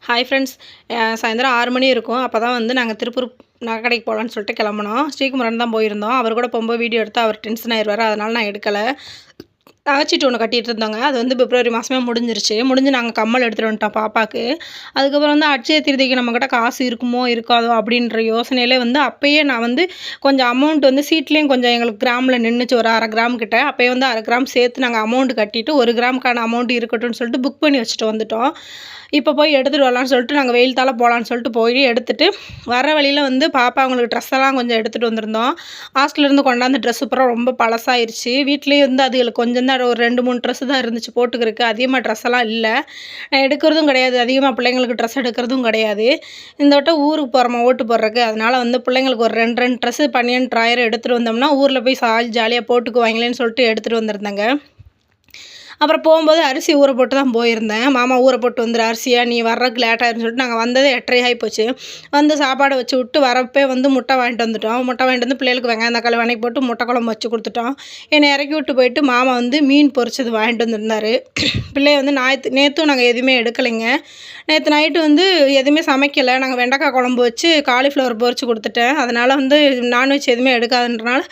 Hi friends, சாயந்தரம் 6 மணி இருக்கும். அப்போ தான் வந்து நாங்கள் திருப்பூர் நகை கடைக்கு போகலான்னு சொல்லிட்டு கிளம்புனோம். ஸ்ரீகுமரன் தான் போயிருந்தோம். அவர் கூட போகும்போது வீடியோ எடுத்து அவர் டென்ஷன் ஆயிடுவார். அதனால் நான் எடுக்கலை. நகைச்சீட்டு ஒன்று கட்டிகிட்டு இருந்தோங்க. அது வந்து பிப்ரவரி மாதமே முடிஞ்சு நாங்கள் கம்மல் எடுத்துகிட்டு வந்துட்டோம் பாப்பாவுக்கு. அதுக்கப்புறம் வந்து அட்சய திருதிக்கு நம்மக்கிட்ட காசு இருக்குமோ இருக்காதோ அப்படின்ற யோசனையிலே வந்து அப்போயே நான் வந்து கொஞ்சம் அமௌண்ட் வந்து சீட்லேயும் கொஞ்சம் எங்களுக்கு கிராமில் நின்றுச்சு, ஒரு 1/2 கிராம் கிட்ட. அப்போயே வந்து 1/2 கிராம் சேர்த்து நாங்கள் அமௌண்ட் கட்டிட்டு 1 கிராமுக்கான அமௌண்ட் இருக்கட்டும்னு சொல்லிட்டு புக் பண்ணி வச்சுட்டு வந்துட்டோம். இப்போ போய் எடுத்துகிட்டு வரலான்னு சொல்லிட்டு நாங்கள் வெயில் போகலான்னு சொல்லிட்டு போய் எடுத்துகிட்டு வர வழியில் வந்து பாப்பா அவங்களுக்கு ட்ரெஸ்ஸெல்லாம் கொஞ்சம் எடுத்துகிட்டு வந்திருந்தோம். ஹாஸ்டல்லேருந்து கொண்டாந்த ட்ரெஸ் அப்புறம் ரொம்ப பழசாயிருச்சு. வீட்லேயே வந்து அதுகளுக்கு கொஞ்சம் தான் ஒரு 2, 3 ட்ரெஸ்ஸு தான் இருந்துச்சு போட்டுக்கிறதுக்கு. அதிகமாக ட்ரெஸ்ஸெல்லாம் இல்லை. நான் எடுக்கிறதும் கிடையாது, அதிகமாக பிள்ளைங்களுக்கு ட்ரெஸ் எடுக்கிறதும் கிடையாது. இந்த வட்டம் ஊருக்கு போகிறோமா ஓட்டு போடுறதுக்கு. அதனால் வந்து பிள்ளைங்களுக்கு ஒரு 2 ட்ரெஸ்ஸு பனியன் ட்ராயர் எடுத்துகிட்டு வந்தோம்னா ஊரில் போய் ஜாலியாக போட்டுக்குவாங்களேன்னு சொல்லிட்டு எடுத்துகிட்டு வந்திருந்தேங்க. அப்புறம் போகும்போது அரிசி ஊற போட்டு தான் போயிருந்தேன். மாமா ஊற போட்டு வந்துரு அரிசியா, நீ வர்றதுக்கு லேட் ஆயிருன்னு சொல்லிட்டு நாங்கள் வந்ததே 8:30 ஆகிப்போச்சு. வந்து சாப்பாடை வச்சு விட்டு வரப்பே வந்து முட்டை வாங்கிட்டு வந்துட்டோம். முட்டை வாங்கிட்டு வந்து பிள்ளைகளுக்கு வெங்காயம் தக்காளி வதக்கி போட்டு முட்டை குழம்பு வச்சு கொடுத்துட்டோம். என்னை இறக்கி விட்டு போயிட்டு மாமா வந்து மீன் பொரிச்சது வாங்கிட்டு வந்திருந்தார். பிள்ளைய வந்து நேற்றும் நாங்கள் எதுவுமே எடுக்கலைங்க. நேற்று நைட்டு வந்து எதுவுமே சமைக்கலை. நாங்கள் வெண்டைக்காய் குழம்பு வச்சு காலிஃப்ளவர் பொரிச்சு கொடுத்துட்டேன். அதனால் வந்து நான்வெஜ் எதுவுமே எடுக்காதுன்றனால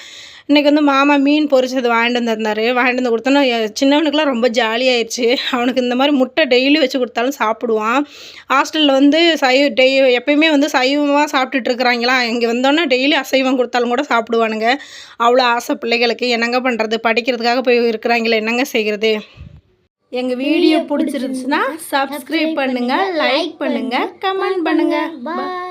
இன்றைக்கி வந்து மாமா மீன் பொரிச்சது வாங்கிட்டு வந்து கொடுத்தோன்னா சின்னவனுக்குலாம் ரொம்ப ஜாலியாகிடுச்சு. அவனுக்கு இந்த மாதிரி முட்டை டெய்லி வச்சு கொடுத்தாலும் சாப்பிடுவான். ஹாஸ்டலில் வந்து எப்பயுமே வந்து சைவமாக சாப்பிட்டுட்ருக்குறாங்களா, இங்கே வந்தோன்னே டெய்லி அசைவம் கொடுத்தாலும் கூட சாப்பிடுவானுங்க. அவ்வளோ ஆசை பிள்ளைகளுக்கு. என்னங்க பண்ணுறது, படிக்கிறதுக்காக போய் இருக்கிறாங்களே, என்னங்க செய்கிறது. எங்கள் வீடியோ பிடிச்சிருந்துச்சுன்னா சப்ஸ்கிரைப் பண்ணுங்கள், லைக் பண்ணுங்கள், கமெண்ட் பண்ணுங்கள். பாய்.